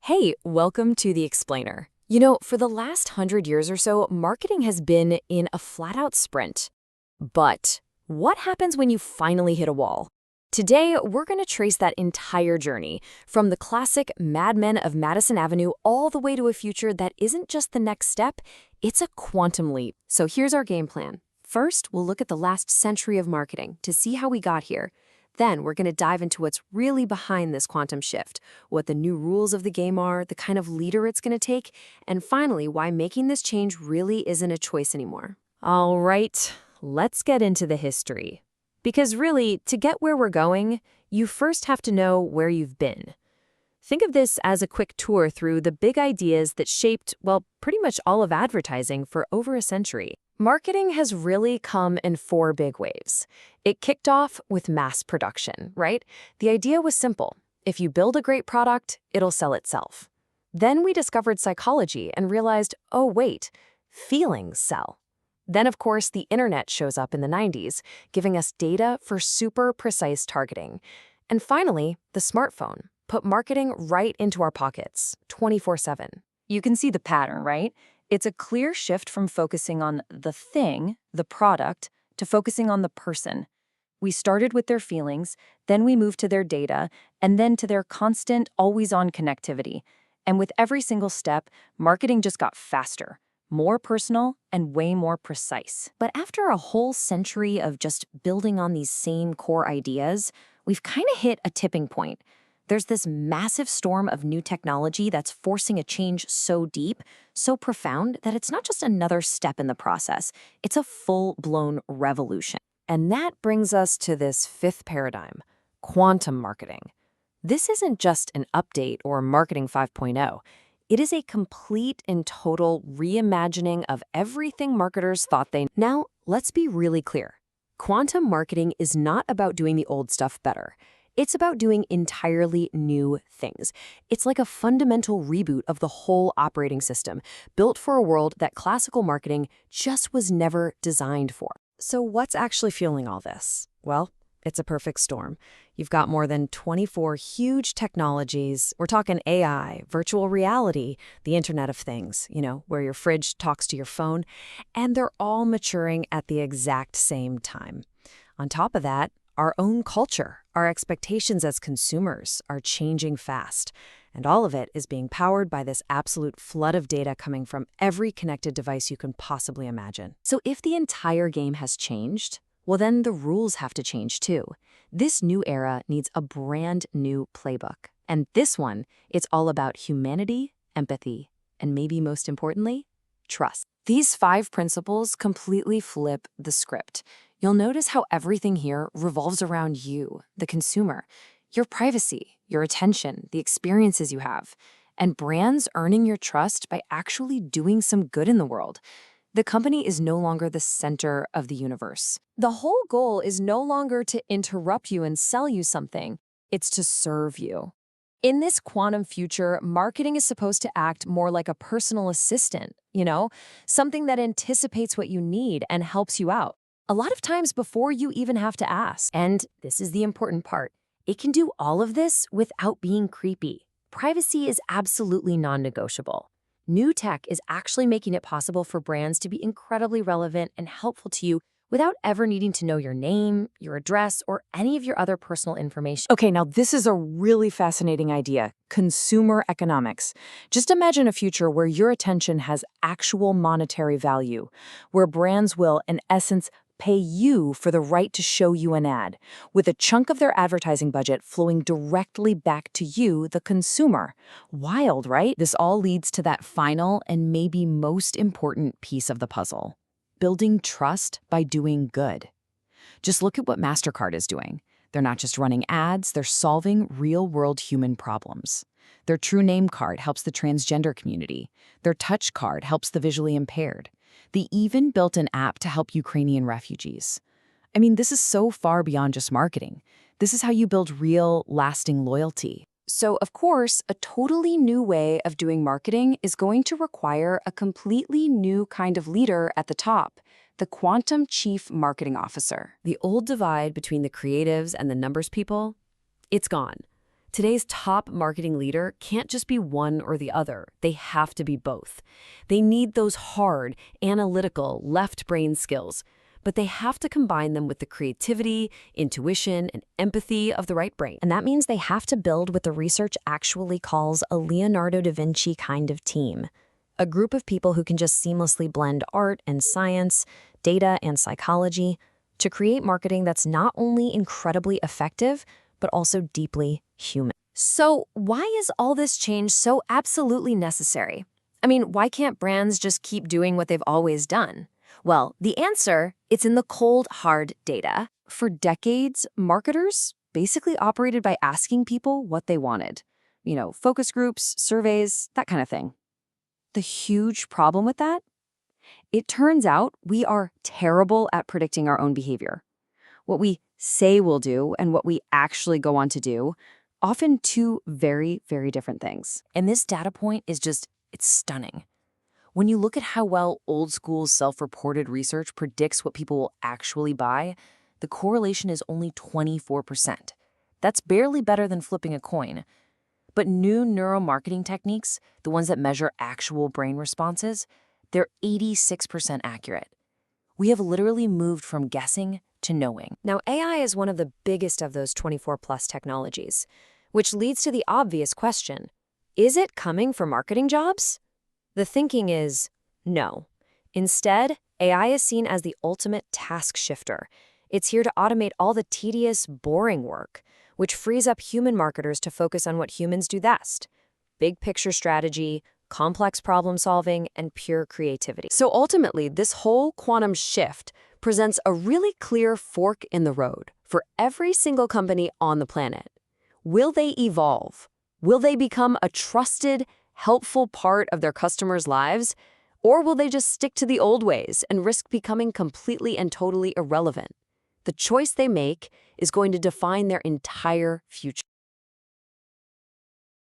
Hey, welcome to The Explainer. For the last 100 years or so, marketing has been in a flat-out sprint. But what happens when you finally hit a wall? Today, we're going to trace that entire journey, from the classic Mad Men of Madison Avenue all the way to a future that isn't just the next step, it's a quantum leap. So here's our game plan. First, we'll look at the last century of marketing to see how we got here. Then we're going to dive into what's really behind this quantum shift, what the new rules of the game are, the kind of leader it's going to take, and finally, why making this change really isn't a choice anymore. All right, let's get into the history. Because really, to get where we're going, you first have to know where you've been. Think of this as a quick tour through the big ideas that shaped, well, pretty much all of advertising for over a century. Marketing has really come in four big waves. It kicked off with mass production, right? The idea was simple. If you build a great product, it'll sell itself. Then we discovered psychology and realized, oh wait, feelings sell. Then, of course, the internet shows up in the 90s, giving us data for super precise targeting. And finally, the smartphone put marketing right into our pockets, 24/7. You can see the pattern, right? It's a clear shift from focusing on the thing, the product, to focusing on the person. We started with their feelings, then we moved to their data, and then to their constant, always-on connectivity. And with every single step, marketing just got faster, more personal, and way more precise. But after a whole century of just building on these same core ideas, we've kind of hit a tipping point. There's this massive storm of new technology that's forcing a change so deep, so profound, that it's not just another step in the process. It's a full-blown revolution. And that brings us to this fifth paradigm, quantum marketing. This isn't just an update or marketing 5.0. It is a complete and total reimagining of everything marketers thought they knew. Now, let's be really clear. Quantum marketing is not about doing the old stuff better. It's about doing entirely new things. It's like a fundamental reboot of the whole operating system, built for a world that classical marketing just was never designed for. So what's actually fueling all this? Well, it's a perfect storm. You've got more than 24 huge technologies. We're talking AI, virtual reality, the Internet of Things, where your fridge talks to your phone, and they're all maturing at the exact same time. On top of that, our own culture, our expectations as consumers are changing fast. And all of it is being powered by this absolute flood of data coming from every connected device you can possibly imagine. So if the entire game has changed, well then the rules have to change too. This new era needs a brand new playbook. And this one, it's all about humanity, empathy, and maybe most importantly, trust. These 5 principles completely flip the script. You'll notice how everything here revolves around you, the consumer, your privacy, your attention, the experiences you have, and brands earning your trust by actually doing some good in the world. The company is no longer the center of the universe. The whole goal is no longer to interrupt you and sell you something. It's to serve you. In this quantum future, marketing is supposed to act more like a personal assistant, something that anticipates what you need and helps you out. A lot of times before you even have to ask. And this is the important part. It can do all of this without being creepy. Privacy is absolutely non-negotiable. New tech is actually making it possible for brands to be incredibly relevant and helpful to you without ever needing to know your name, your address, or any of your other personal information. Okay, now this is a really fascinating idea, consumer economics. Just imagine a future where your attention has actual monetary value, where brands will, in essence, pay you for the right to show you an ad, with a chunk of their advertising budget flowing directly back to you, the consumer. Wild, right? This all leads to that final and maybe most important piece of the puzzle: building trust by doing good. Just look at what MasterCard is doing. They're not just running ads, they're solving real-world human problems. Their True Name card helps the transgender community. Their Touch card helps the visually impaired. They even built an app to help Ukrainian refugees. I mean, this is so far beyond just marketing. This is how you build real, lasting loyalty. So, of course, a totally new way of doing marketing is going to require a completely new kind of leader at the top, the Quantum Chief Marketing Officer. The old divide between the creatives and the numbers people, it's gone. Today's top marketing leader can't just be one or the other. They have to be both. They need those hard, analytical, left brain skills, but they have to combine them with the creativity, intuition, and empathy of the right brain. And that means they have to build what the research actually calls a Leonardo da Vinci kind of team. A group of people who can just seamlessly blend art and science, data and psychology, to create marketing that's not only incredibly effective, but also deeply human. So why is all this change so absolutely necessary? I mean, why can't brands just keep doing what they've always done? Well, the answer, it's in the cold, hard data. For decades, marketers basically operated by asking people what they wanted. Focus groups, surveys, that kind of thing. The huge problem with that? It turns out we are terrible at predicting our own behavior. What we say we'll do and what we actually go on to do, often two very, very different things. And this data point is it's stunning. When you look at how well old school self-reported research predicts what people will actually buy, the correlation is only 24%. That's barely better than flipping a coin. But new neuromarketing techniques, the ones that measure actual brain responses, they're 86% accurate. We have literally moved from guessing to knowing. Now, AI is one of the biggest of those 24-plus technologies, which leads to the obvious question, is it coming for marketing jobs? The thinking is no. Instead, AI is seen as the ultimate task shifter. It's here to automate all the tedious, boring work, which frees up human marketers to focus on what humans do best: big picture strategy, complex problem solving, and pure creativity. So ultimately, this whole quantum shift presents a really clear fork in the road for every single company on the planet. Will they evolve? Will they become a trusted, helpful part of their customers' lives? Or will they just stick to the old ways and risk becoming completely and totally irrelevant? The choice they make is going to define their entire future.